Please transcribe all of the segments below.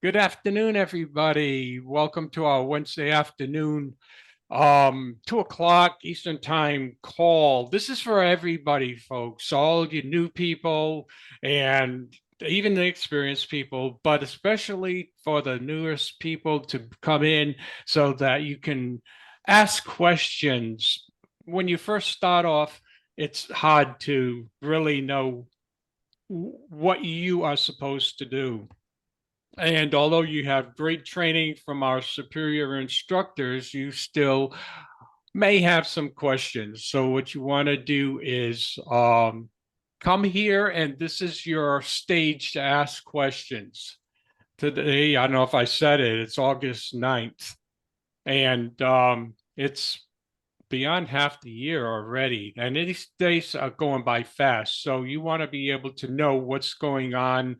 Good afternoon, everybody. Welcome to our Wednesday afternoon, 2 o'clock Eastern Time call. This is for everybody, folks, all you new people and even the experienced people, but especially for the newest people to come in so that you can ask questions. When you first start off, it's hard to really know what you are supposed to do. And although you have great training from our superior instructors, you still may have some questions. So what you want to do is come here, and this is your stage to ask questions. Today, I don't know if I said it, it's August 9th, and it's beyond half the year already. And these days are going by fast. So you want to be able to know what's going on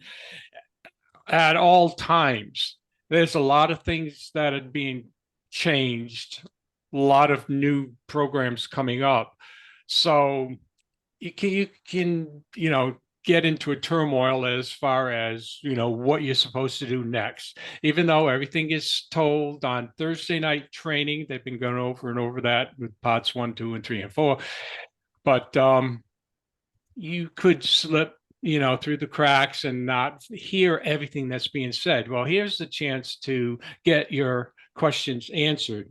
at all times. There's a lot of things that are being changed, a lot of new programs coming up. So you can get into a turmoil as far as what you're supposed to do next. Even though everything is told on Thursday night training, they've been going over and over that with parts 1, 2, and 3, and 4. But you could slip through the cracks and not hear everything that's being said. Well, here's the chance to get your questions answered.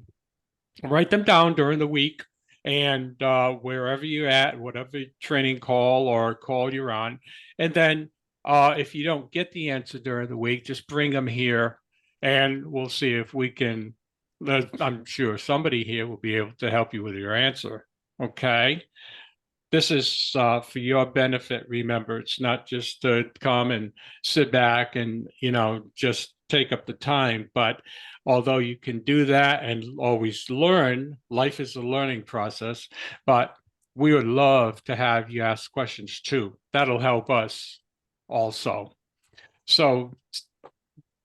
Write them down during the week, and wherever you're at, whatever training call or call you're on. And then if you don't get the answer during the week, just bring them here and we'll see if we can. I'm sure somebody here will be able to help you with your answer. Okay. This is for your benefit. Remember, it's not just to come and sit back and, just take up the time. But although you can do that and always learn, life is a learning process. But we would love to have you ask questions too. That'll help us also. So,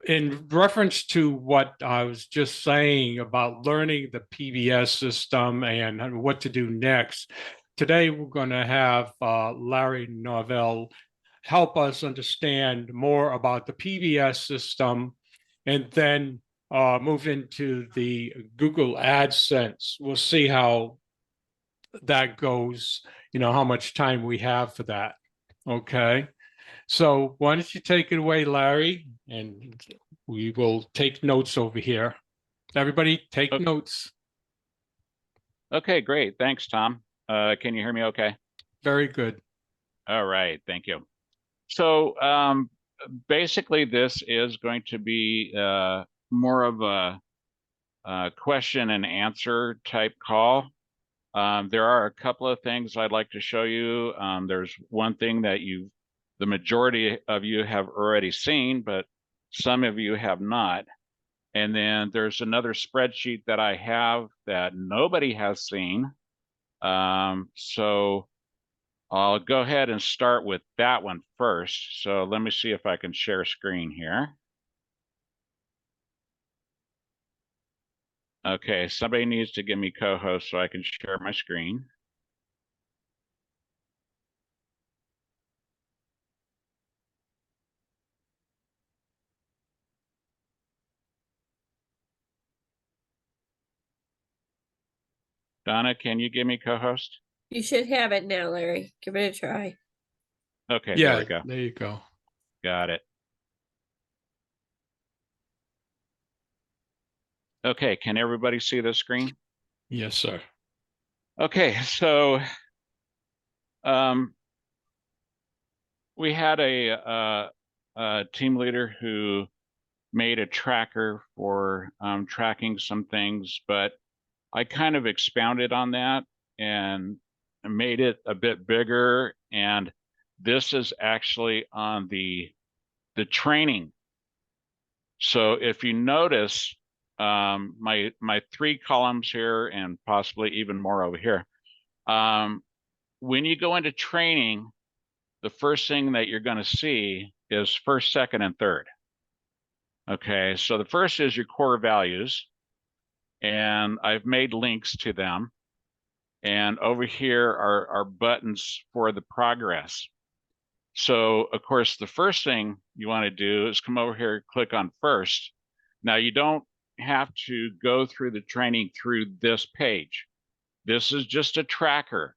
in reference to what I was just saying about learning the PBS system and what to do next, today we're going to have Larry Norvell help us understand more about the PBS system and then move into the Google AdSense. We'll see how that goes, how much time we have for that. Okay. So why don't you take it away, Larry, and we will take notes over here. Everybody take notes. Okay, great. Thanks, Tom. Can you hear me okay? Very good. All right, thank you. So basically, this is going to be more of a question and answer type call. There are a couple of things I'd like to show you. There's one thing that the majority of you have already seen, but some of you have not. And then there's another spreadsheet that I have that nobody has seen. So I'll go ahead and start with that one first. So let me see if I can share screen here. Okay, somebody needs to give me co-host so I can share my screen. Donna, can you give me co-host? You should have it now, Larry. Give it a try. Okay, Yeah, there we go. there you go. Got it. Okay, can everybody see the screen? Yes, sir. Okay, so we had a team leader who made a tracker for tracking some things, but I kind of expounded on that and made it a bit bigger. And this is actually on the training. So if you notice, my 3 columns here and possibly even more over here, when you go into training, the first thing that you're going to see is first, second, and third. Okay, so the first is your core values, and I've made links to them. And over here are buttons for the progress. So of course, the first thing you want to do is come over here, click on first. Now you don't have to go through the training through this page. This is just a tracker.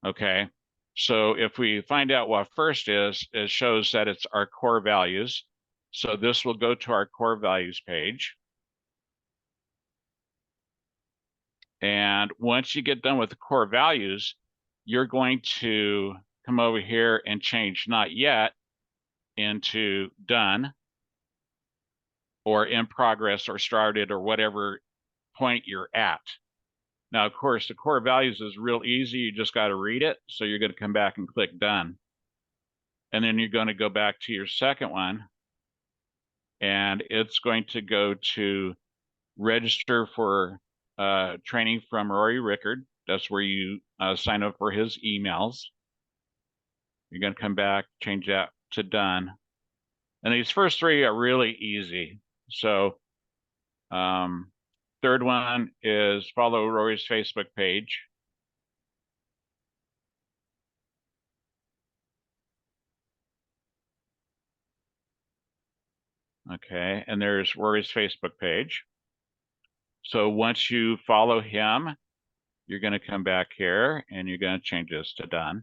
Okay. So if we find out what first is, it shows that it's our core values. So this will go to our core values page. And once you get done with the core values, you're going to come over here and change not yet into done or in progress or started or whatever point you're at. Now, of course, the core values is real easy. You just got to read it. So you're going to come back and click done. And then you're going to go back to your second one. And it's going to go to register for training from Rory Rickard. That's where you sign up for his emails. You're going to come back, change that to done. And these first three are really easy. So third one is follow Rory's Facebook page. Okay, and there's Rory's Facebook page. So once you follow him, you're going to come back here and you're going to change this to done.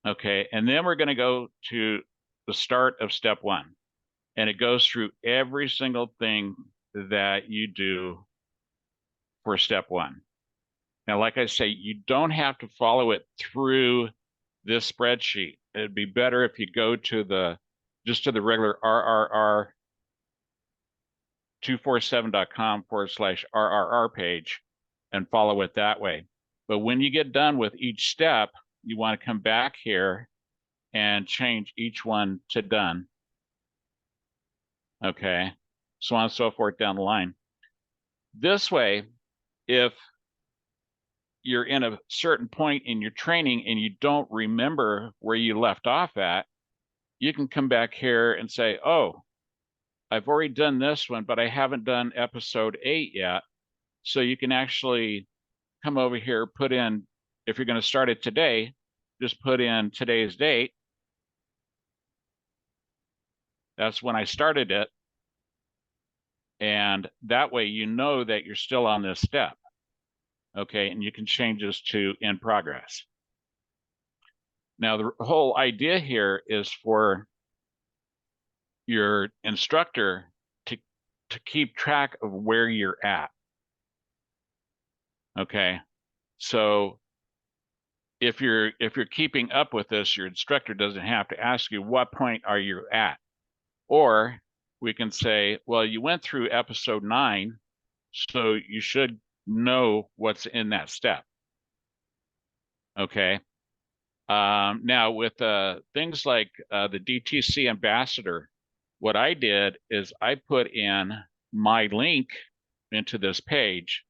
Okay, and then we're going to go to the start of step one. And it goes through every single thing that you do for step one. Now, like I say, you don't have to follow it through this spreadsheet. It'd be better if you go to just to the regular rrr247.com/RRR page and follow it that way. But when you get done with each step, you want to come back here and change each one to done. Okay, so on and so forth down the line. This way, if you're in a certain point in your training and you don't remember where you left off at, you can come back here and say, oh, I've already done this one, but I haven't done episode 8 yet. So you can actually come over here, put in, if you're going to start it today, just put in today's date. That's when I started it. And that way you know that you're still on this step. Okay, and you can change this to in progress. Now, the whole idea here is for your instructor to keep track of where you're at. Okay, so if you're keeping up with this, your instructor doesn't have to ask you what point are you at. Or we can say, well, you went through episode 9, so you should know what's in that step. Okay. Now with things like the DTC ambassador, what I did is I put in my link into this page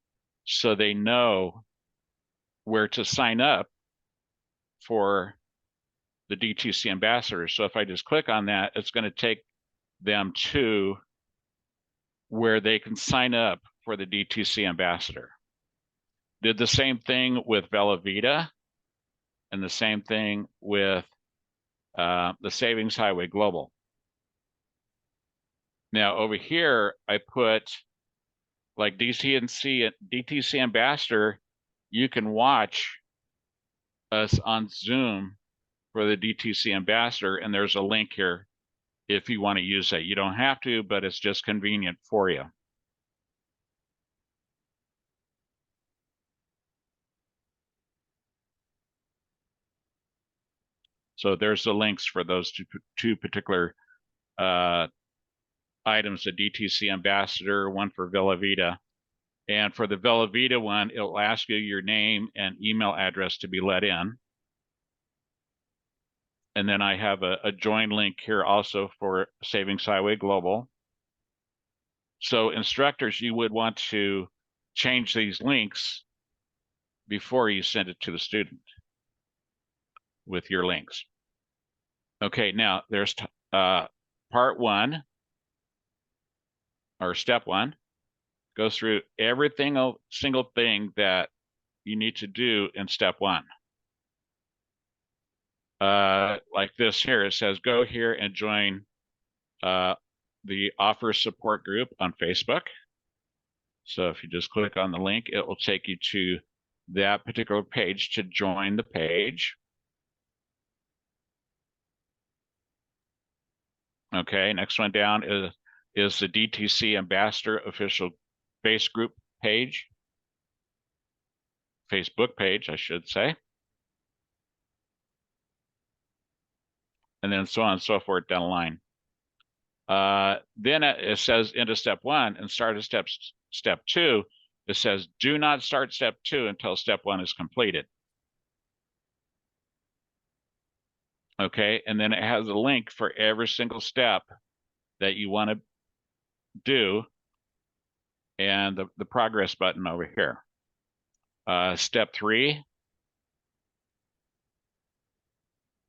so they know where to sign up for the DTC ambassador. So if I just click on that, it's going to take them to where they can sign up for the DTC ambassador. Did the same thing with Bella Vita and the same thing with the Savings Highway Global. Now over here, I put like DTC ambassador, you can watch us on Zoom for the DTC ambassador, and there's a link here if you want to use it. You don't have to, but it's just convenient for you. So there's the links for those two particular items, the DTC ambassador, one for Villa Vita. And for the Villa Vita one, it'll ask you your name and email address to be let in. And then I have a join link here also for Savings Highway Global. So instructors, you would want to change these links before you send it to the student with your links. Okay, now there's part 1 or step 1. Go through every single thing that you need to do in step 1. like this here. It says, go here and join the offer support group on Facebook. So if you just click on the link, it will take you to that particular page to join the page. Okay, next one down is the DTC Ambassador official base group page. Facebook page, I should say. And then so on and so forth down the line. Then it says into step 1 and start at step 2. It says do not start step 2 until step 1 is completed. Okay, and then it has a link for every single step that you want to do, and the progress button over here. Step 3.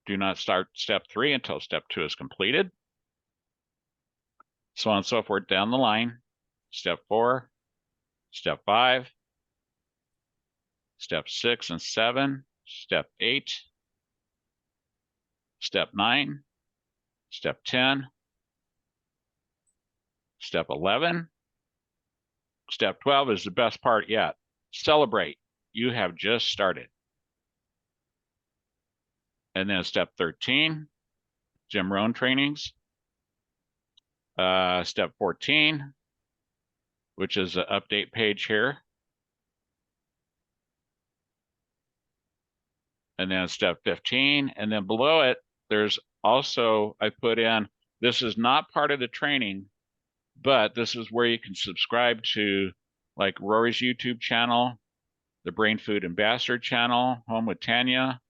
Do not start step 3 until step 2 is completed. So on and so forth down the line. Step 4, step 5, step 6 and 7, step 8, step 9, step 10, step 11, step 12 is the best part yet. Celebrate, you have just started. And then step 13, Jim Rohn trainings. Step 14, which is the update page here. And then step 15, and then below it, there's also, I put in, this is not part of the training, but this is where you can subscribe to like Rory's YouTube channel, the Brain Food Ambassador channel, Home with Tanya.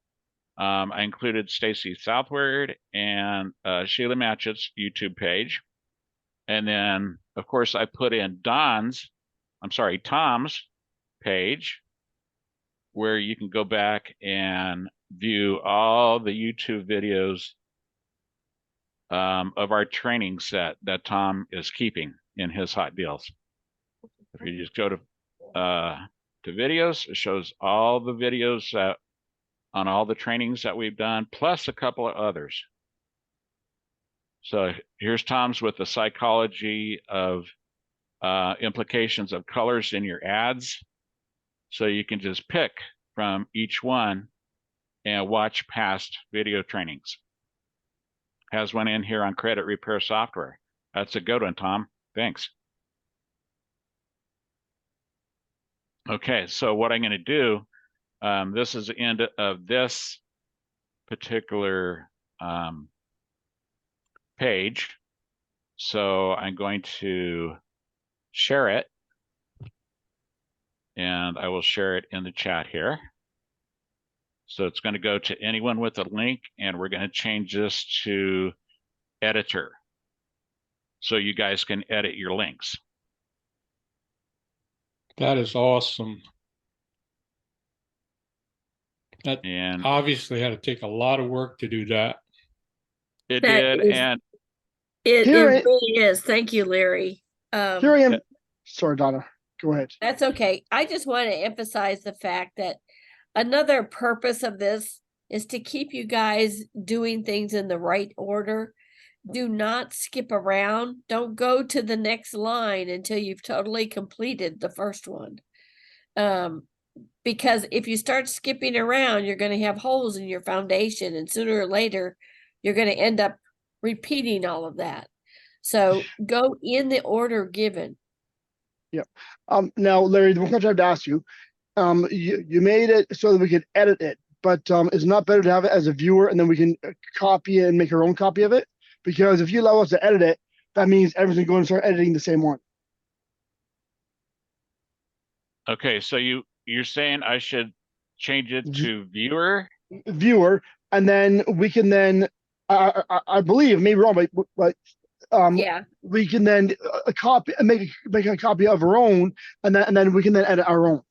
I included Stacy Southward and Sheila Matchett's YouTube page. And then, of course, I put in Tom's page, where you can go back and view all the YouTube videos of our training set that Tom is keeping in his hot deals. If you just go to videos, it shows all the videos on all the trainings that we've done, plus a couple of others. So here's Tom's with the psychology of implications of colors in your ads. So you can just pick from each one and watch past video trainings. Has one in here on credit repair software. That's a good one, Tom. Thanks. Okay, so what I'm going to do, this is the end of this particular page. So I'm going to share it. And I will share it in the chat here. So it's going to go to anyone with a link, and we're going to change this to editor, so you guys can edit your links. That is awesome. That And obviously had to take a lot of work to do that. it That did, is- and It Here really is. Thank you, Larry. Here I am. Yeah. Sorry, Donna. Go ahead. That's okay. I just want to emphasize the fact that another purpose of this is to keep you guys doing things in the right order. Do not skip around. Don't go to the next line until you've totally completed the first one. Because if you start skipping around, you're going to have holes in your foundation, and sooner or later, you're going to end up repeating all of that. So go in the order given. Now, Larry, the one question I have to ask you, you made it so that we could edit it, but is it not better to have it as a viewer and then we can copy it and make our own copy of it? Because if you allow us to edit it, that means everyone's going to start editing the same one. okay, so you're saying I should change it to viewer? Viewer, and then we can then, I believe, maybe wrong, but Yeah. we can then copy and make a copy of our own, and then we can then edit our own.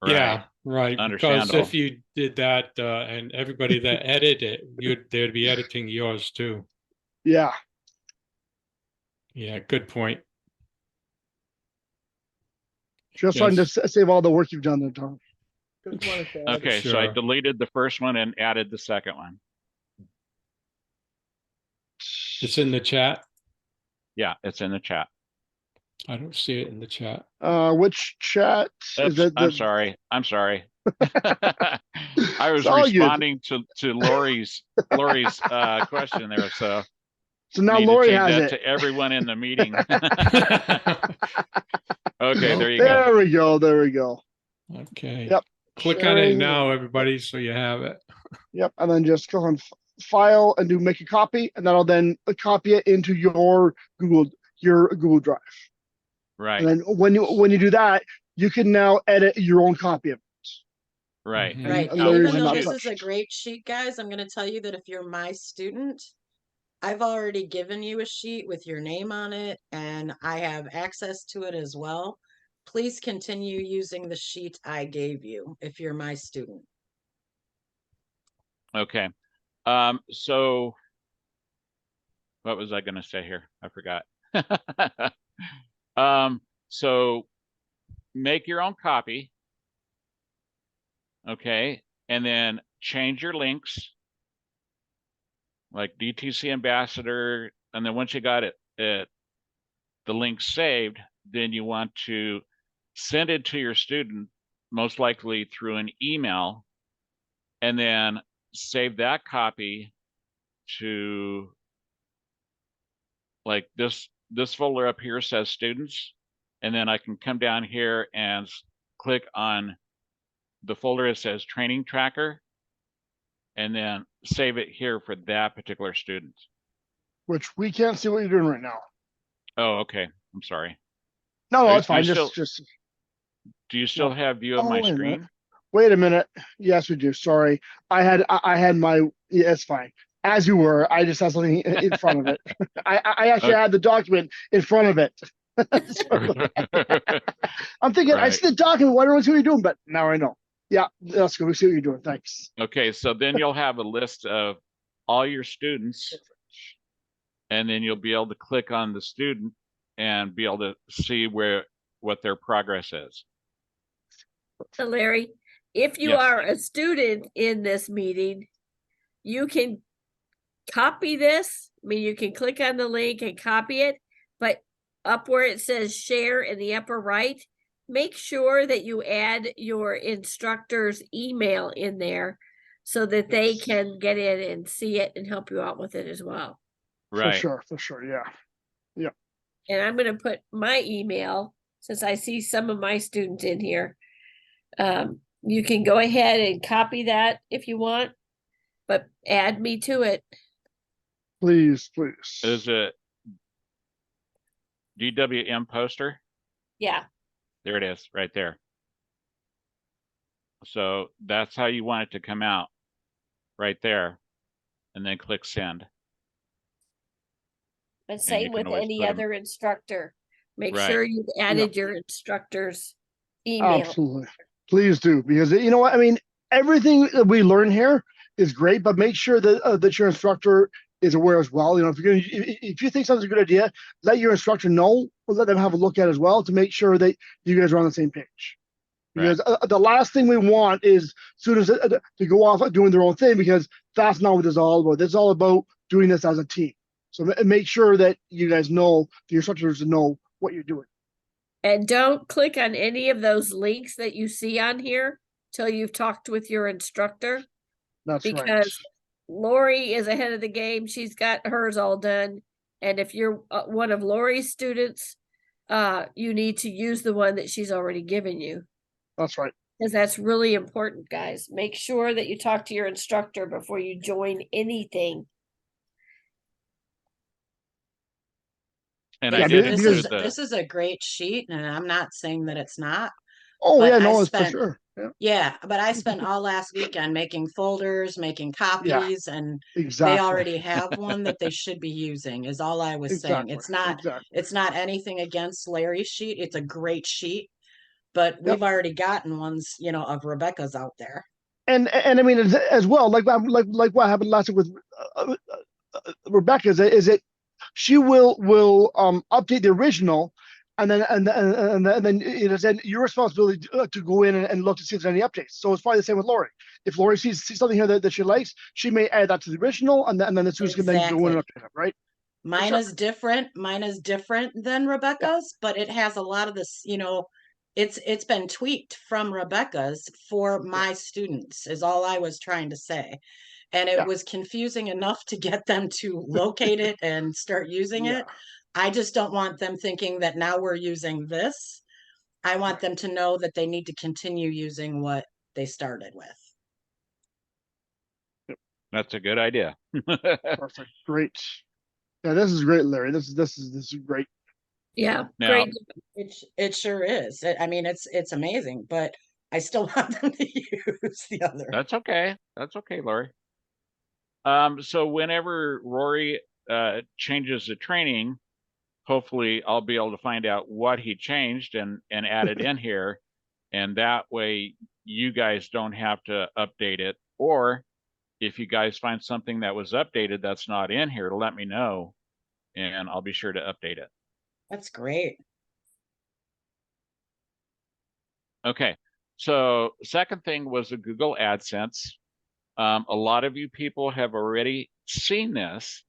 Yeah, right. Because Understandable. if you did that and everybody that edited it, they'd be editing yours too. Yeah. Yeah, good point. Just trying to Yes. save all the work you've done there, Tom. Okay, so I Sure. deleted the first one and added the second one. It's in the chat. Yeah, it's in the chat. I don't see it in the chat. Which chat is Oops, that? I'm sorry. I'm sorry. I was It's all good. responding to Lori's question there, so So now need to Lori change has that it. to everyone in the meeting. Okay, there you go. There we go. There we go. Okay. Yep. Click on it Sharing. now, everybody, so you have it. Yep. And then just go on file and do make a copy, and that'll then copy it into your Google Drive. Right, And then when you do that, you can now edit your own copy of it. right. Mhm. Right. And And Larry's even though not this touched. is a great sheet, guys, I'm going to tell you that if you're my student, I've already given you a sheet with your name on it, and I have access to it as well. Please continue using the sheet I gave you if you're my student. Okay. So what was I going to say here? I forgot. So make your own copy. Okay. And then change your links like DTC ambassador. And then once you got the link saved, then you want to send it to your student, most likely through an email, and then save that copy to like this folder up here says students, and then I can come down here and click on the folder that says training tracker, and then save it here for that particular student. Which we can't see what you're doing right now. Oh, okay. I'm sorry. No, Are it's you fine. still- Just Do you still have view of Oh, my wait a minute. screen? wait a minute. Yes, we do. Sorry. I had my, yeah, it's fine. As you were, I just had something in front of it. I actually Okay. had the document in front of it. I'm thinking, I Right. see the document. Why don't I see what you're doing? But now I know. Yeah, that's good. We see what you're doing. Thanks. Okay, so then you'll have a list of all your students, and then you'll be able to click on the student and be able to see what their progress is. So Larry, if you Yes. are a student in this meeting, you can copy this. I mean, you can click on the link and copy it, but up where it says share in the upper right, make sure that you add your instructor's email in there so that they Yes. can get in and see it and help you out with it as well. Right. For sure. Yeah. And I'm going to put my email since I see some of my students in here. You can go ahead and copy that if you want, but add me to it. Please. Is it DWM poster? Yeah. There it is, right there. So that's how you want it to come out, right there, and then click send. And you same can with always any put 'em- other instructor. Make Right. sure you've added your instructor's email. Absolutely. Please do, because you know what? I mean, everything that we learn here is great, but make sure that that your instructor is aware as well. You know, if you think something's a good idea, let your instructor know, or let them have a look at it as well to make sure that you guys are on the same page. Because the last thing we want is students to go off doing their own thing, because that's not what this is all about. This is all about doing this as a team. So make sure that you guys know, the instructors know what you're doing. And don't click on any of those links that you see on here till you've talked with your instructor, That's right. because Lori is ahead of the game. She's got hers all done. And if you're one of Lori's students, you need to use the one that she's already given you. That's right. Because that's really important, guys. Make sure that you talk to your instructor before you join anything. And This, I did this include is the this is a great sheet, and I'm not saying that it's not. Oh But yeah, I no, it's for spent- sure. Yeah, Yeah, but I spent all last weekend making folders, making copies, and exactly. they already have one that they should be using, is all I was saying. Exactly. It's not anything against Larry's sheet. It's a great sheet, but we've already gotten ones, of Rebecca's out there. And I mean as well, like what happened last week with Rebecca is it she will update the original, and then it is then your responsibility to go in and look to see if there's any updates. So it's probably the same with Lori. If Lori sees something here that she likes, she may add that to the original, and then the students can then go in and update it, right? Mine sure. is different. Mine is different than Rebecca's, but it has a lot of this, it's been tweaked from Rebecca's for my students, is all I was trying to say. And it Yeah. was confusing enough to get them to locate it and start using Yeah. it. I just don't want them thinking that now we're using this. I want Right. them to know that they need to continue using what they started with. That's a good idea. Perfect. Great. Yeah, this is great, Larry. This is great. Yeah, Now, great. It sure is. I mean, it's amazing, but I still want them to use the other. that's okay. That's okay, Lori. So whenever Rory changes the training, hopefully I'll be able to find out what he changed and add it in here. And that way you guys don't have to update it. Or if you guys find something that was updated that's not in here, let me know and I'll be sure to update it. That's great. Okay. So second thing was the Google AdSense. A lot of you people have already seen this,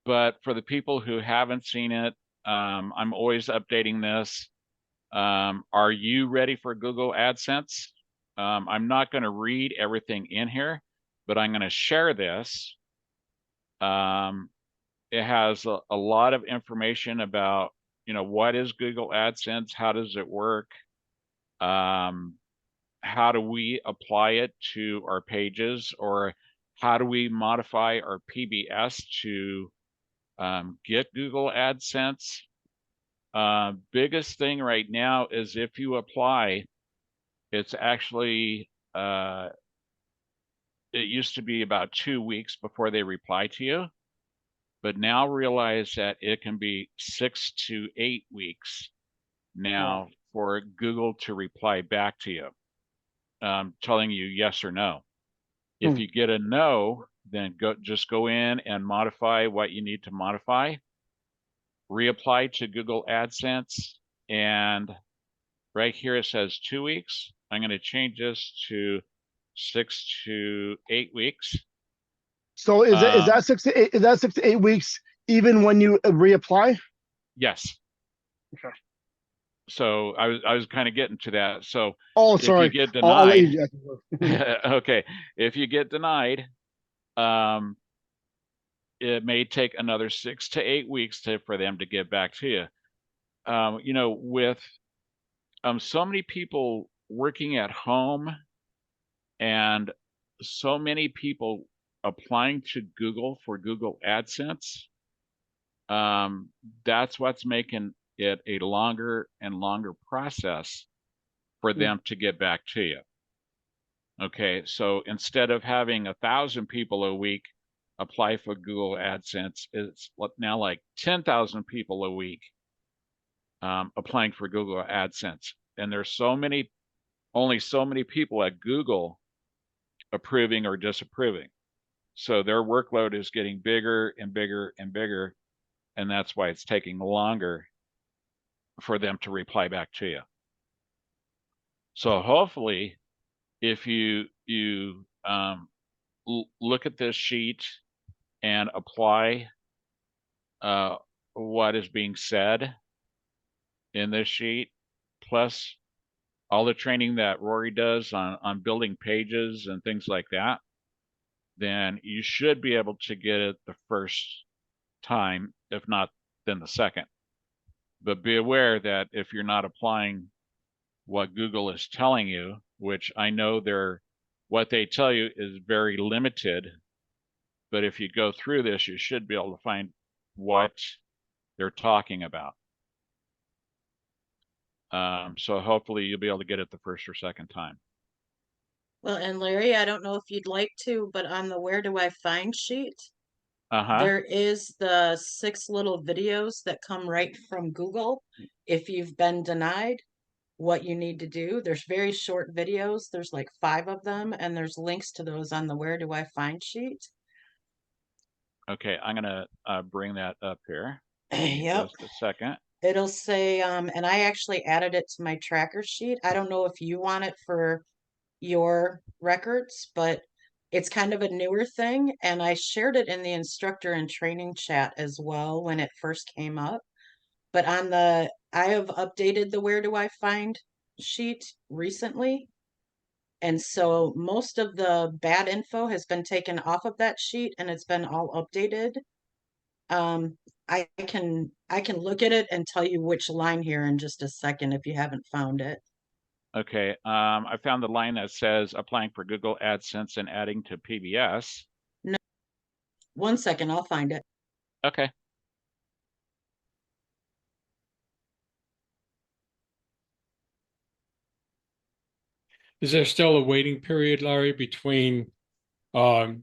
but for the people who haven't seen it, I'm always updating this. Are you ready for Google AdSense? I'm not going to read everything in here, but I'm going to share this. It has a lot of information about, what is Google AdSense? How does it work? How do we apply it to our pages, or how do we modify our PBS to get Google AdSense? Biggest thing right now is if you apply, it's actually, it used to be about 2 weeks before they reply to you, but now realize that it can be 6 to 8 weeks now for Google to reply back to you, telling you yes or no. If you get a no, then just go in and modify what you need to modify, reapply to Google AdSense, and right here it says 2 weeks. I'm going to change this to 6 to 8 weeks. So is that 6 to 8 weeks even when you reapply? Yes. Okay. So I was kind of getting to that. So Oh, if sorry. you get I'll let denied, you. okay, if you get denied, it may take another 6 to 8 weeks for them to get back to you. With so many people working at home and so many people applying to Google for Google AdSense, that's what's making it a longer and longer process for them to get back to you. Okay, so instead of having 1,000 people a week apply for Google AdSense, it's now like 10,000 people a week applying for Google AdSense. And there's only so many people at Google approving or disapproving. So their workload is getting bigger and bigger and bigger. And that's why it's taking longer for them to reply back to you. So hopefully, if you look at this sheet and apply what is being said in this sheet, plus all the training that Rory does on building pages and things like that, then you should be able to get it the first time, if not then the second. But be aware that if you're not applying what Google is telling you, which I know what they tell you is very limited, but if you go through this, you should be able to find what they're talking about. So hopefully you'll be able to get it the first or second time. Well, and Larry, I don't know if you'd like to, but on the Where Do I Find sheet, Uh-huh. there is the 6 little videos that come right from Google. If you've been denied, what you need to do. There's very short videos. There's like 5 of them, and there's links to those on the Where Do I Find sheet. Okay, I'm gonna bring that up here. Yep. Just a second. It'll say, and I actually added it to my tracker sheet. I don't know if you want it for your records, but It's kind of a newer thing, and I shared it in the instructor and training chat as well when it first came up. But I have updated the where do I find sheet recently. And so most of the bad info has been taken off of that sheet and it's been all updated. I can look at it and tell you which line here in just a second if you haven't found it. Okay, I found the line that says applying for Google AdSense and adding to PBS. No, 1 second, I'll find it. Okay. Is there still a waiting period, Larry, between um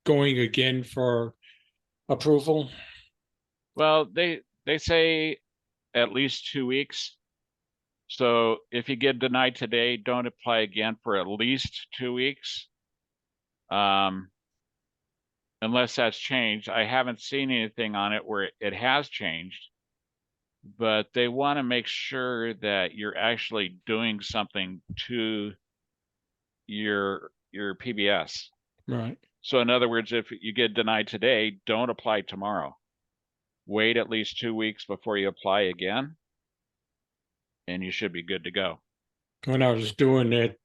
going again for approval? Well, they say at least 2 weeks. So if you get denied today, don't apply again for at least 2 weeks. Unless that's changed. I haven't seen anything on it where it has changed, but they want to make sure that you're actually doing something to your PBS. Right. So in other words, if you get denied today, don't apply tomorrow. Wait at least 2 weeks before you apply again, and you should be good to go. When I was doing it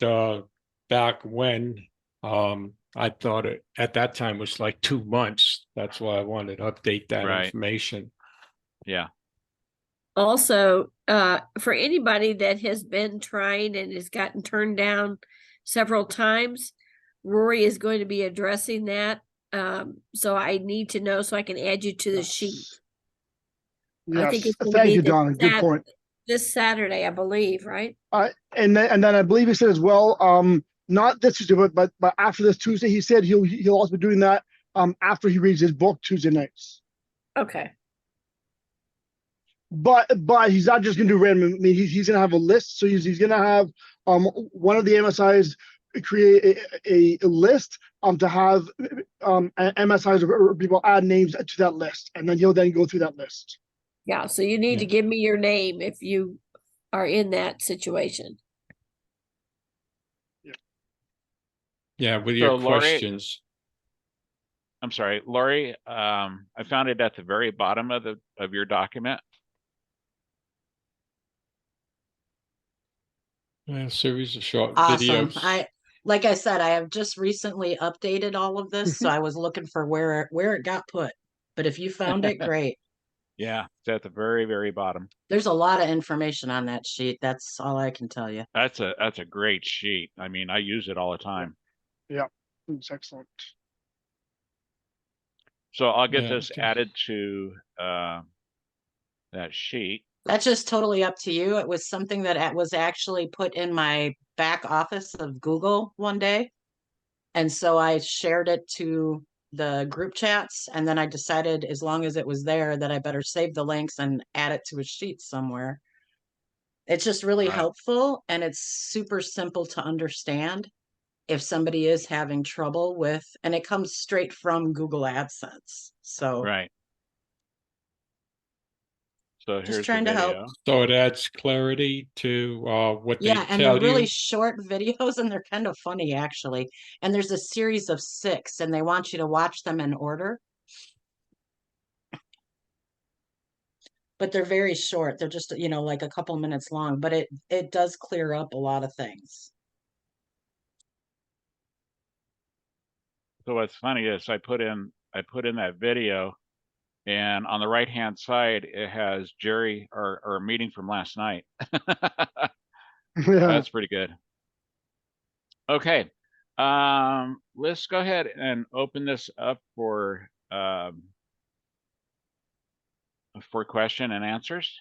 back when, I thought it at that time was like 2 months. That's why I wanted to update that Right. information. Yeah. Also, for anybody that has been trying and has gotten turned down several times, Rory is going to be addressing that. So I need to know so I can add you to the sheet. I think Yes, it's gonna thank be you, this Donna. Good point. This Saturday, I believe, right? And then I believe he said as well, not this Tuesday, but after this Tuesday, he said he'll also be doing that after he reads his book Tuesday nights. Okay. But he's not just gonna do random. I mean, he's gonna have a list. So he's gonna have one of the MSIs create a list to have MSIs or people add names to that list, and then he'll then go through that list. Yeah, so you need to Yeah. give me your name if you are in that situation. Yeah, with So, your Lori, questions. I'm sorry, Lori, I found it at the very bottom of your document. A series of short Awesome. videos. Like I said, I have just recently updated all of this, so I was looking for where it got put. But if you found it, great. Yeah, it's at the very, very bottom. There's a lot of information on that sheet. That's all I can tell you. That's a great sheet. I mean, I use it all the time. Yeah, it's excellent. So I'll get Yeah, this okay. added to that sheet. That's just totally up to you. It was something that was actually put in my back office of Google one day. And so I shared it to the group chats. And then I decided, as long as it was there, that I better save the links and add it to a sheet somewhere. It's just really Right. helpful and it's super simple to understand if somebody is having trouble with, and it comes straight from Google AdSense. So Right. So just here's the trying to help. video. So it adds clarity to what they Yeah, and they're tell really you. short videos and they're kind of funny actually. And there's a series of 6 and they want you to watch them in order. But they're very short. They're just, like a couple minutes long, but it does clear up a lot of things. So what's funny is I put in that video, and on the right hand side it has Jerry or a meeting from last night. Yeah. That's pretty good. Okay. Let's go ahead and open this up for question and answers.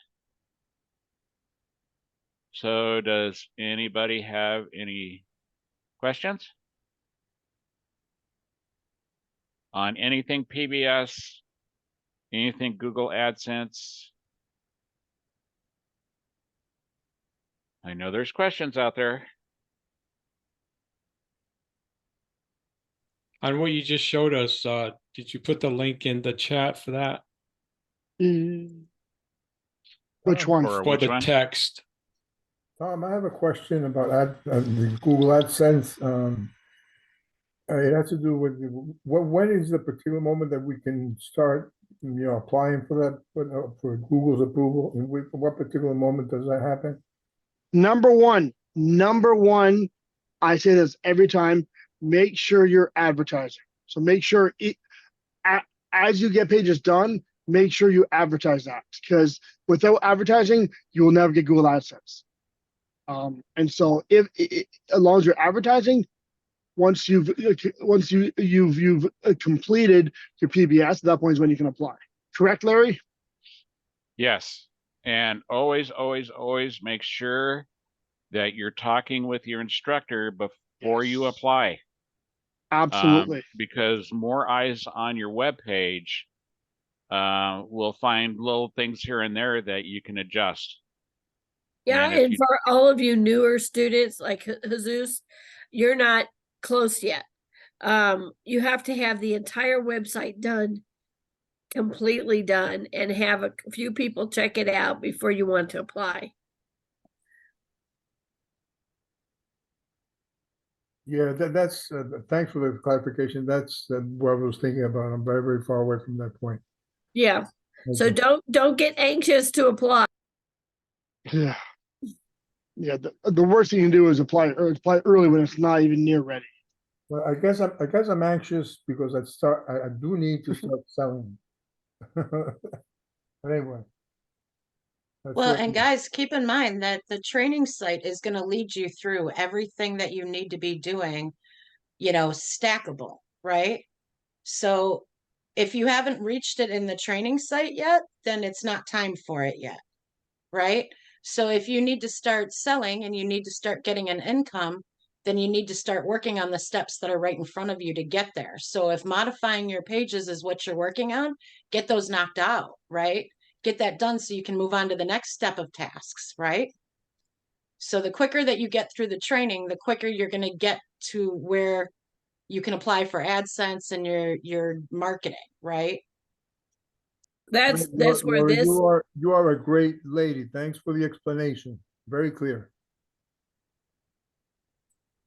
So does anybody have any questions on anything PBS, anything Google AdSense? I know there's questions out there. On what you just showed us, did you put the link in the chat for that? Which one? For For which the one? text. Tom, I have a question about the Google AdSense. It has to do with when is the particular moment that we can start, applying for that, for Google's approval? And what particular moment does that happen? Number one, I say this every time, make sure you're advertising. So make sure as you get pages done, make sure you advertise that, because without advertising, you will never get Google AdSense. And so if as long as you're advertising, once you've completed your PBS, at that point is when you can apply. Correct, Larry? Yes. And always, always, always make sure that you're talking with your instructor before you apply. Absolutely. Because more eyes on your web page will find little things here and there that you can adjust. Yeah, And if and you- for all of you newer students like Jesus, you're not close yet. You have to have the entire website done, completely done, and have a few people check it out before you want to apply. Yeah, that's, thanks for the clarification. That's what I was thinking about. I'm very, very far away from that point. Yeah. So Okay. don't get anxious to apply. Yeah. Yeah. The worst thing you can do is apply early when it's not even near ready. Well, I guess I'm anxious because I do need to start selling. But anyway. That's Well, it. and guys, keep in mind that the training site is going to lead you through everything that you need to be doing, stackable, right? So if you haven't reached it in the training site yet, then it's not time for it yet, right? So if you need to start selling and you need to start getting an income, then you need to start working on the steps that are right in front of you to get there. So if modifying your pages is what you're working on, get those knocked out, right? Get that done so you can move on to the next step of tasks, right? So the quicker that you get through the training, the quicker you're going to get to where you can apply for AdSense and your marketing, right? That's where Laura, this, you are a great lady. Thanks for the explanation. Very clear.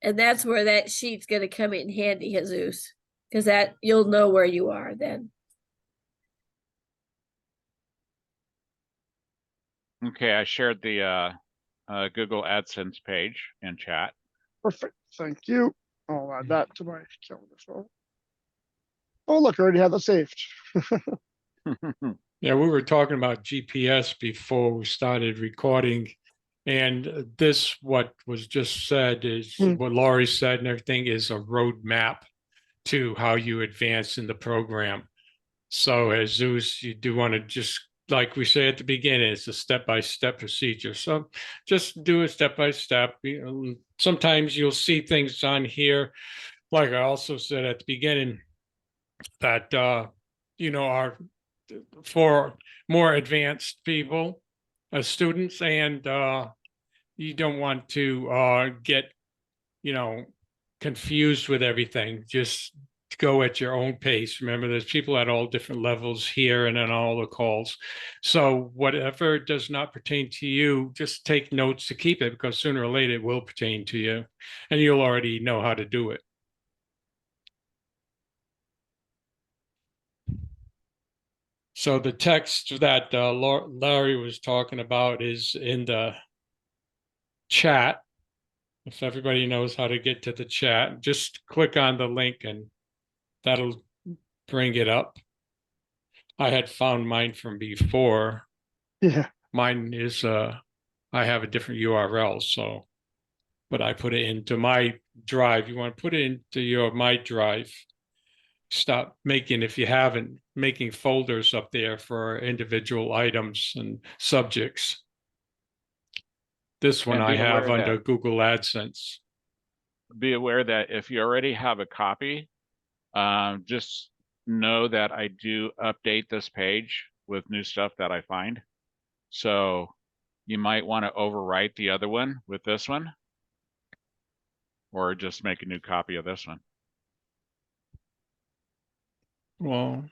and that's where that sheet's gonna come in handy, Jesus. Because that you'll know where you are then. Okay, I shared the Google AdSense page in chat. Perfect. Thank you. I'll add that to my calendar. So. Oh, look, I already have that saved. Yeah, we were talking about GPS before we started recording. And this, what was just said is what Laurie said and everything is a roadmap to how you advance in the program. So as Zeus, you do want to just, like we say at the beginning, it's a step-by-step procedure. So just do it step-by-step. Sometimes you'll see things on here, like I also said at the beginning, that, are for more advanced people, students, and you don't want to get, confused with everything. Just go at your own pace. Remember, there's people at all different levels here and on all the calls. So whatever does not pertain to you, just take notes to keep it, because sooner or later it will pertain to you and you'll already know how to do it. So the text that Larry was talking about is in the chat. If everybody knows how to get to the chat, just click on the link and that'll bring it up. I had found mine from before. Yeah. Mine is, I have a different URL, so, but I put it into my drive. You want to put it into my drive. Stop making, if you haven't, making folders up there for individual items and subjects. This one And I be aware have under that- Google AdSense. Be aware that if you already have a copy, just know that I do update this page with new stuff that I find. So you might want to overwrite the other one with this one, or just make a new copy of this one. Well,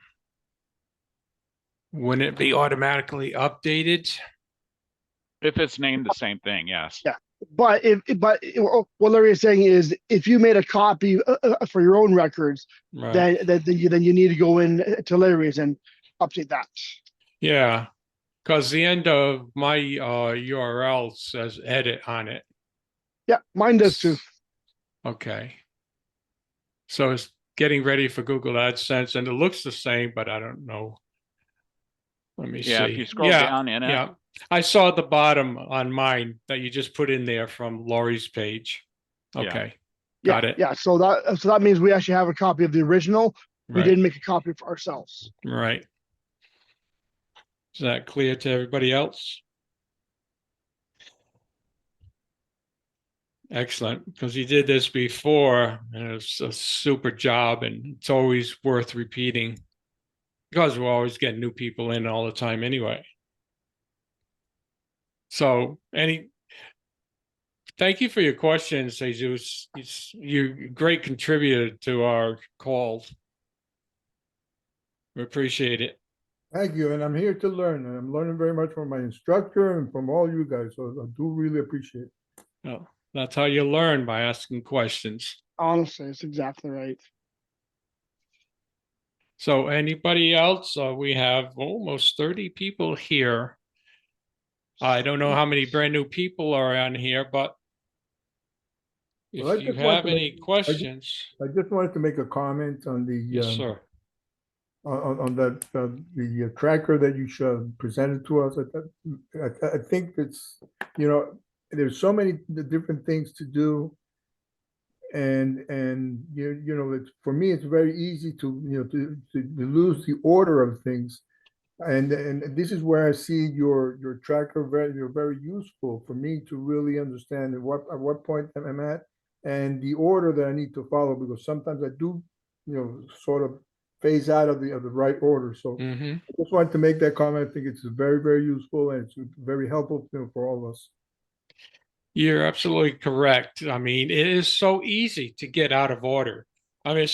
wouldn't it be automatically updated? If it's named the same thing, yes. Yeah. But what Larry is saying is, if you made a copy for your own records, Right. then you need to go in to Larry's and update that. Yeah. Because the end of my URL says edit on it. Yeah, mine does too. Okay. So it's getting ready for Google AdSense, and it looks the same, but I don't know. Let me Yeah, see. if you scroll Yeah, down in it. yeah. I saw at the bottom on mine that you just put in there from Laurie's page. Yeah. Okay. Yeah, Got it. yeah. So that means we actually have a copy of the original. We Right. didn't make a copy for ourselves. Right. Is that clear to everybody else? Excellent, because he did this before and it was a super job, and it's always worth repeating because we're always getting new people in all the time anyway. So thank you for your questions, Jesus. You're a great contributor to our calls. We appreciate it. Thank you, and I'm here to learn, and I'm learning very much from my instructor and from all you guys, so I do really appreciate it. Well, that's how you learn, by asking questions. Honestly, it's exactly right. So anybody else? We have almost 30 people here. I don't know how many brand new people are on here, but Well, I if you just want have to any make- questions, I just wanted to make a comment on the yes, sir. on that the tracker that you presented to us. I think it's, there's so many different things to do, and it's, for me, it's very easy to to lose the order of things, and this is where I see your tracker very useful for me to really understand at what point I'm at and the order that I need to follow, because sometimes I do sort of phase out of the right order. So Hmm. I just wanted to make that comment. I think it's very useful, and it's very helpful for all of us. You're absolutely correct. I mean, it is so easy to get out of order. I mean,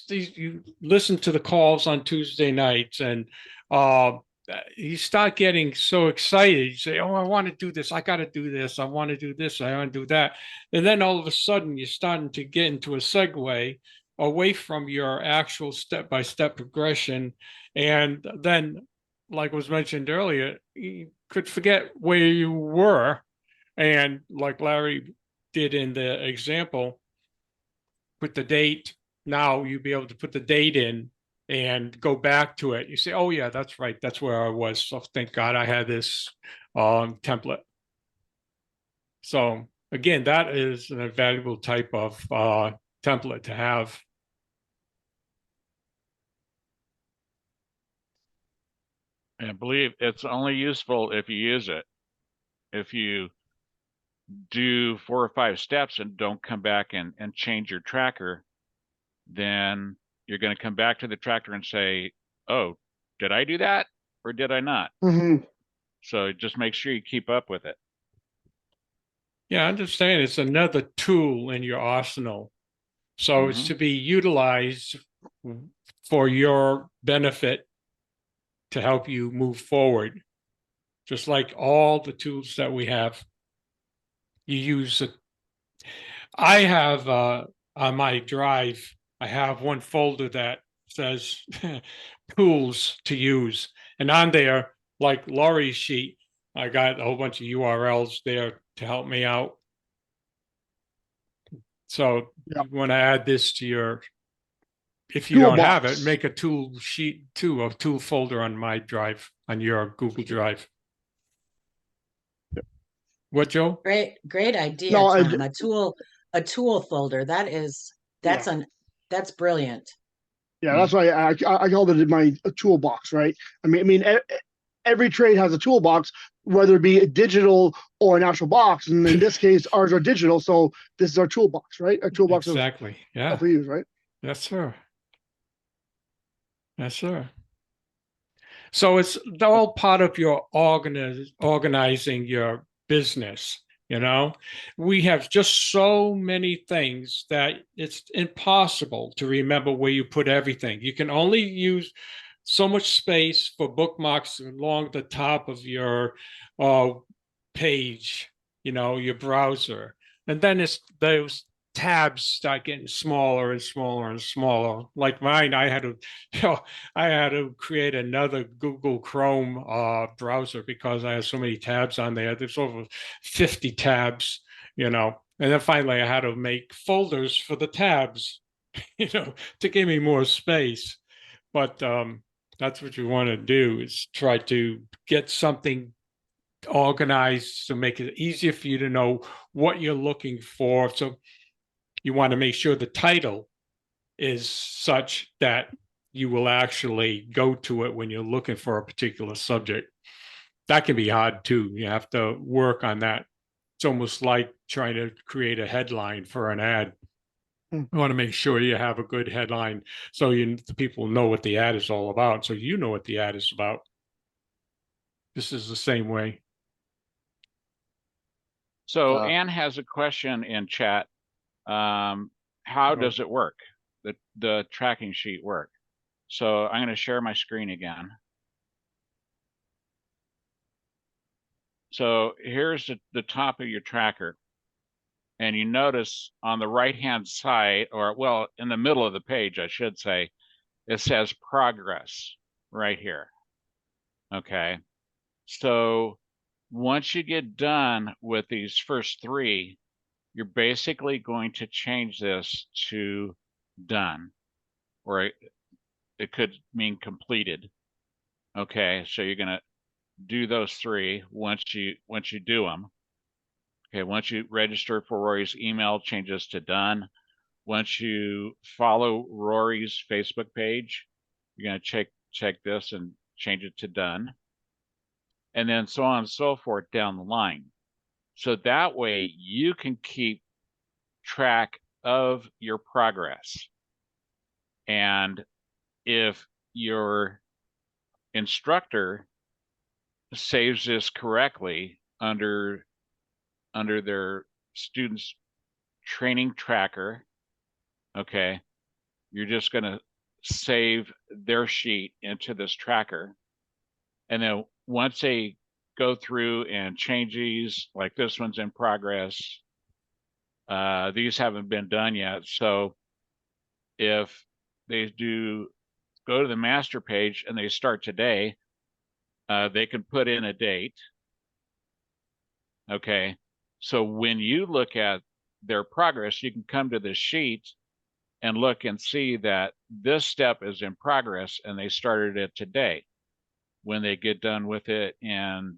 you listen to the calls on Tuesday nights, and you start getting so excited. You say, "Oh, I want to do this. I got to do this. I want to do this. I want to do that." And then all of a sudden, you're starting to get into a segue away from your actual step-by-step progression. And then, like was mentioned earlier, you could forget where you were. And like Larry did in the example, put the date. Now you'll be able to put the date in and go back to it. You say, oh, yeah, that's right. That's where I was. So thank God I had this template. So again, that is an invaluable type of template to have. And I believe it's only useful if you use it. If you do 4 or 5 steps and don't come back and change your tracker, then you're going to come back to the tracker and say, oh, did I do that or did I not? Mm-hmm. So just make sure you keep up with it. Yeah, I understand. It's another tool in your arsenal. So it's to be utilized for your benefit to help you move forward. Just like all the tools that we have, you use it. I have on my drive, I have one folder that says tools to use. And on there, like Laurie's sheet, I got a whole bunch of URLs there to help me out. So Yeah. you want to add this to your, if you don't have it, Toolbox. make a tool sheet too, a tool folder on my drive, on your Google Drive. What, Joe? Great idea, No, Tom. A tool folder. That's brilliant. Yeah, that's why I called it my toolbox, right? I mean, every trade has a toolbox, whether it be a digital or an actual box. And in this case, ours are digital, so this is our toolbox, right? Our toolbox Exactly. Yeah. of we use, right? Yes, sir. Yes, sir. So it's all part of your organizing your business. You know, we have just so many things that it's impossible to remember where you put everything. You can only use so much space for bookmarks along the top of your page. your browser. And then those tabs start getting smaller and smaller and smaller. Like mine, I had to, I had to create another Google Chrome browser because I had so many tabs on there. There's over 50 tabs, And then finally I had to make folders for the tabs, to give me more space. But that's what you want to do, is try to get something organized to make it easier for you to know what you're looking for. So you want to make sure the title is such that you will actually go to it when you're looking for a particular subject. That can be hard too. You have to work on that. It's almost like trying to create a headline for an ad. You want to make sure you have a good headline so the people know what the ad is all about, so you know what the ad is about. This is the same way. So Anne has a question in chat. How does it work? The tracking sheet work? So I'm going to share my screen again. So here's the top of your tracker. And you notice on the right-hand side, or well, in the middle of the page, I should say, it says progress right here. Okay. So once you get done with these first three, you're basically going to change this to done, or it could mean completed. Okay, so you're going to do those three once you do them. Okay, once you register for Rory's email, change this to done. Once you follow Rory's Facebook page, you're going to check this and change it to done. And then so on and so forth down the line. So that way you can keep track of your progress. And if your instructor saves this correctly under their students training tracker, okay, you're just going to save their sheet into this tracker. And then once they go through and change these, like this one's in progress, these haven't been done yet. So if they go to the master page and they start today, they can put in a date. Okay. So when you look at their progress, you can come to the sheet and look and see that this step is in progress and they started it today. When they get done with it, and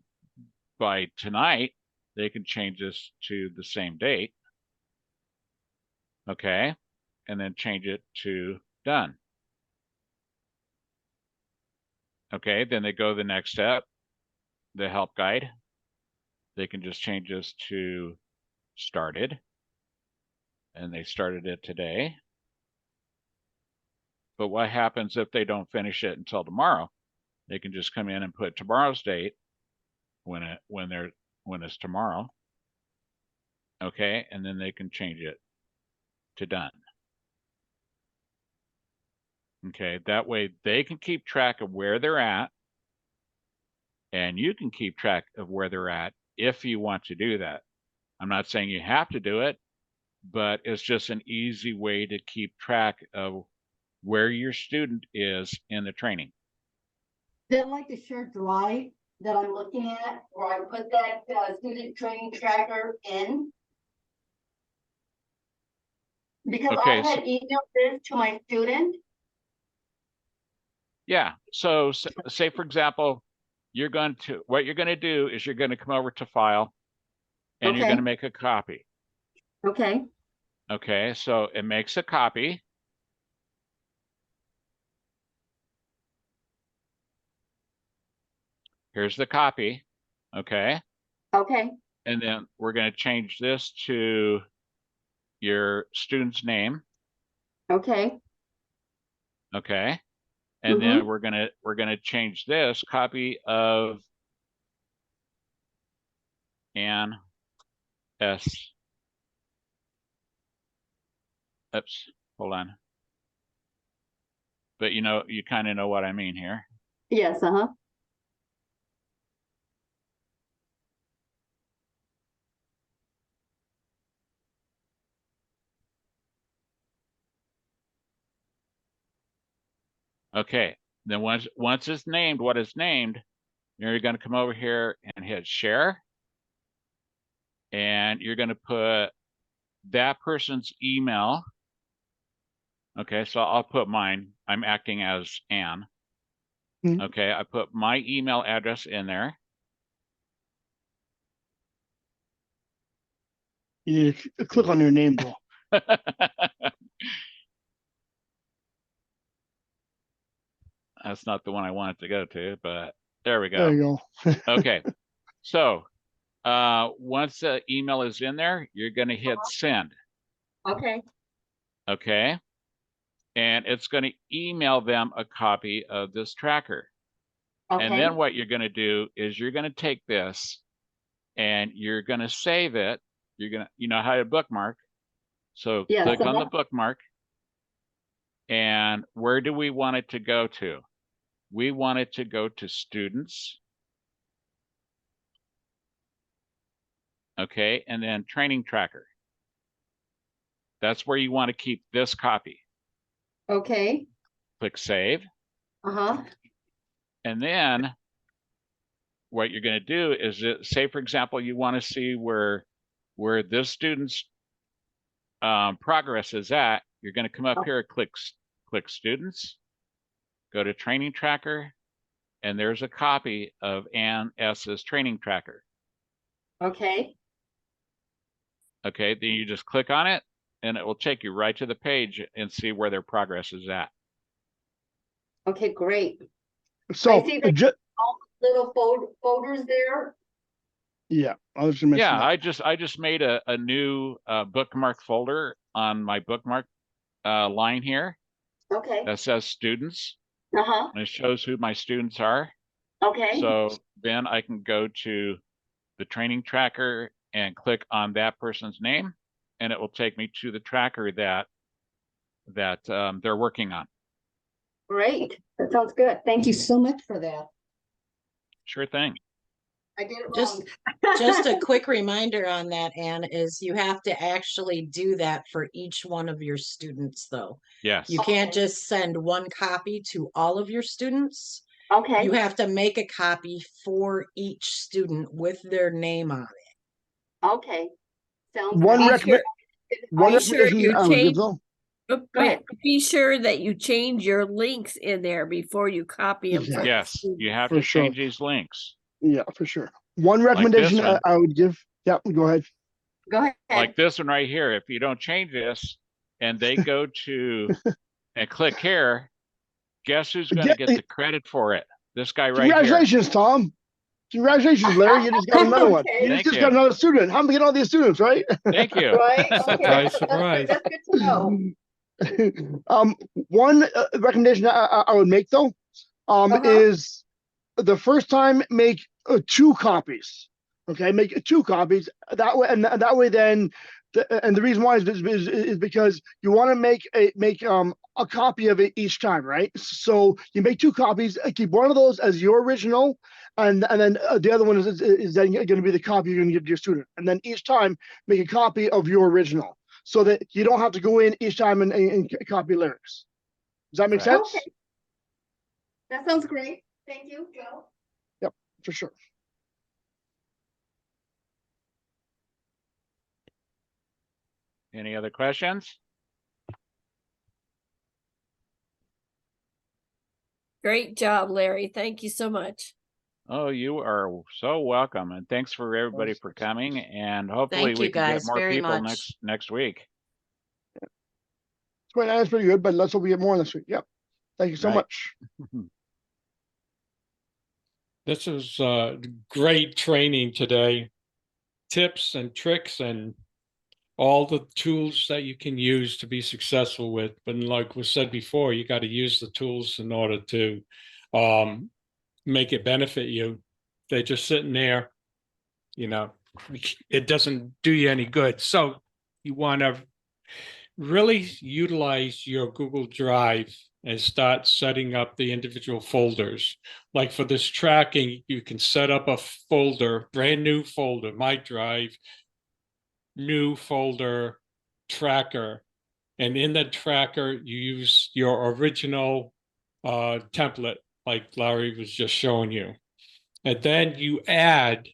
by tonight, they can change this to the same date. Okay. And then change it to done. Okay. Then they go to the next step, the help guide. They can just change this to started. And they started it today. But what happens if they don't finish it until tomorrow? They can just come in and put tomorrow's date when it's tomorrow. Okay, and then they can change it to done. Okay, that way they can keep track of where they're at, and you can keep track of where they're at if you want to do that. I'm not saying you have to do it, but it's just an easy way to keep track of where your student is in the training. Then like the shared drive that I'm looking at, where I put that student training tracker in. Because I had emailed this to my student. Yeah, so say for example, what you're going to do is you're going to come over to file and you're going to make a copy. Okay. Okay, so it makes a copy. Here's the copy. Okay. Okay. And then we're going to change this to your student's name. Okay. Okay. And then we're gonna change this copy of Ann S. Oops, hold on. But you kind of know what I mean here. Yes, uh-huh. Okay. Then once it's named what it's named, you're going to come over here and hit share. And you're going to put that person's email. Okay, so I'll put mine. I'm acting as Anne. Mhm. Okay, I put my email address in there. You need to click on your name though. That's not the one I wanted to go to, but there we There go. you go. Okay, so once the email is in there, you're going to hit send. Okay, Okay, and it's going to email them a copy of this tracker. And okay, then what you're going to do is you're going to take this and you're going to save it. You're going to, you know how to bookmark. So Yes, click on the uh-huh. bookmark. And where do we want it to go to? We want it to go to students. Okay, and then training tracker. That's where you want to keep this copy. Okay, Click save. uh-huh, And then what you're going to do is say, for example, you want to see where this student's progress is at. You're going to come up here, click students, go to training tracker, and there's a copy of Ann S's training tracker. okay, Okay, then you just click on it and it will take you right to the page and see where their progress is at. okay, great. So I see that ju- all little folders there. yeah, I was gonna mention Yeah, that. I just made a new bookmark folder on my bookmark line here Okay, that says students, uh-huh, and it shows who my students are. okay, So then I can go to the training tracker and click on that person's name, and it will take me to the tracker that they're working on. great. That sounds good. Thank you so much for that. Sure thing. I did it Just- wrong. Just a quick reminder on that, Anne, is you have to actually do that for each one of your students, though. Yes. You can't Okay. just send one copy to all of your students. Okay, You have to make a copy for each student with their name on it. okay. Sounds One good. Be recommend one Be sure recommendation you I would give change- though. Go ahead. Be sure that you change your links in there before you copy them. Yeah. Yes, you have For to sure. change these links. Yeah, for sure. One recommendation one. I would give. Yeah, go ahead. Go ahead. Like this one right here. If you don't change this and they go to and click here, guess who's going to get the credit for it? This guy right here. Congratulations, Tom. Congratulations, Larry. You just got another one. Okay. You Thank just you. got another student. How am I getting all these students, right? Thank you. Right, okay, Surprise, that's surprise. good to know. One recommendation I would make though, Uh-huh. is the first time make 2 copies. Okay, make 2 copies that way, and that way then, and the reason why is because you want to make a copy of it each time, right? So you make 2 copies, keep one of those as your original, and then the other one is then going to be the copy you're going to give to your student, and then each time make a copy of your original, so that you don't have to go in each time and copy lyrics. Does that make Right. sense? Okay. That sounds great. Thank you, Joe. For sure. Any other questions? Great job, Larry. Thank you so much. Oh, you are so welcome, and thanks for everybody for coming. And hopefully Thank we you can get guys more very people much. next week. 29 is pretty good, but let's hope we get more this week. Yep. Thank you so Right. much. This was great training today. Tips and tricks and all the tools that you can use to be successful with. But like was said before, you got to use the tools in order to make it benefit you. They're just sitting there, it doesn't do you any good. So you want to really utilize your Google Drive and start setting up the individual folders. Like for this tracking, you can set up a folder, brand new folder, My Drive, new folder, tracker. And in that tracker, you use your original template like Larry was just showing you. And then you add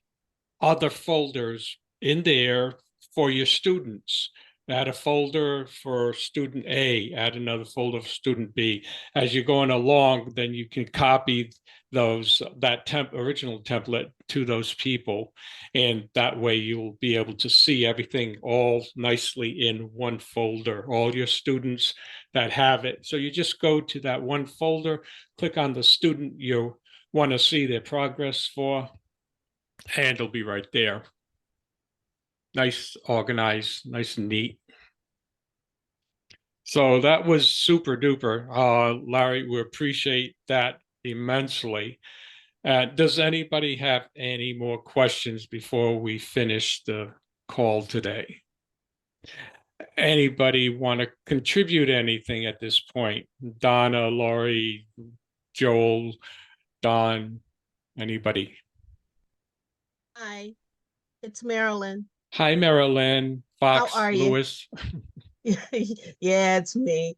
other folders in there for your students. Add a folder for student A, add another folder for student B. As you're going along, then you can copy that original template to those people. And that way you'll be able to see everything all nicely in one folder, all your students that have it. So you just go to that one folder, click on the student you want to see their progress for, and it'll be right there. Nice, organized, nice and neat. So that was super duper. Larry, we appreciate that immensely. Does anybody have any more questions before we finish the call today? Anybody want to contribute anything at this point? Donna, Laurie, Joel, Don, anybody? Hi, it's Marilyn. Hi, Marilyn, Fox, How are you? Lewis. Yeah, it's me.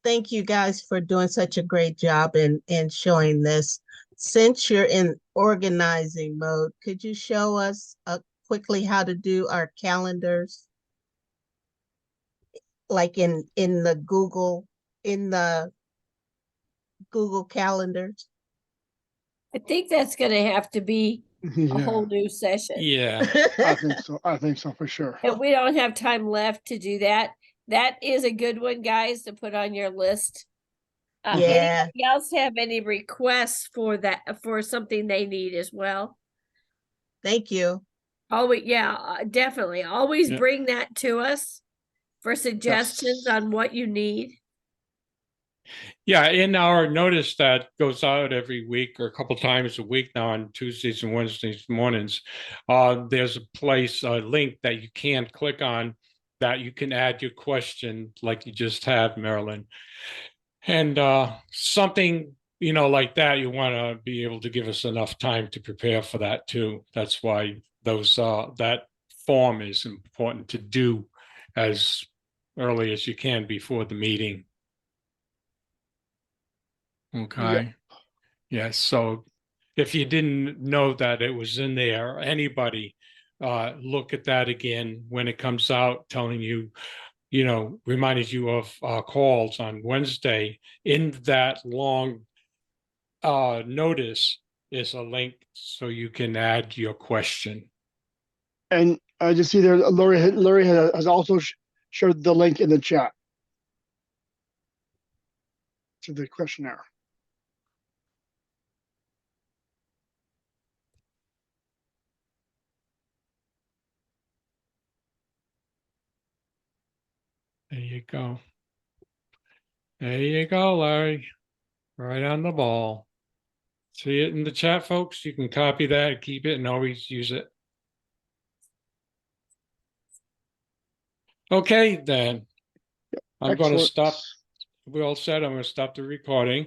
Thank you guys for doing such a great job in showing this. Since you're in organizing mode, could you show us quickly how to do our calendars? Like in the Google calendars? I think that's gonna have to be a Yeah, whole new session. Yeah. I think so. I think so for sure. And we don't have time left to do that. That is a good one, guys, to put on your list. Yeah. Anybody else have any requests for that, for something they need as well? Thank you. Always, yeah, definitely. Always Yeah. bring that to us for suggestions Yes. on what you need. Yeah, in our notice that goes out every week or a couple times a week now on Tuesdays and Wednesdays mornings, there's a place, a link that you can click on that you can add your question like you just had, Marilyn. And something, like that, you want to be able to give us enough time to prepare for that too. That's why that form is important to do as early as you can before the meeting. Okay. Yes. So if you didn't know that it was in there, anybody look at that again when it comes out, telling you, reminded you of calls on Wednesday. In that long notice is a link so you can add your question. And I just see there, Lori has also shared the link in the chat to the questionnaire. There you go. There you go, Larry. Right on the ball. See it in the chat, folks? You can copy that, keep it, and always use it. Okay, then. I'm going to Excellent. stop. We all said I'm going to stop the recording.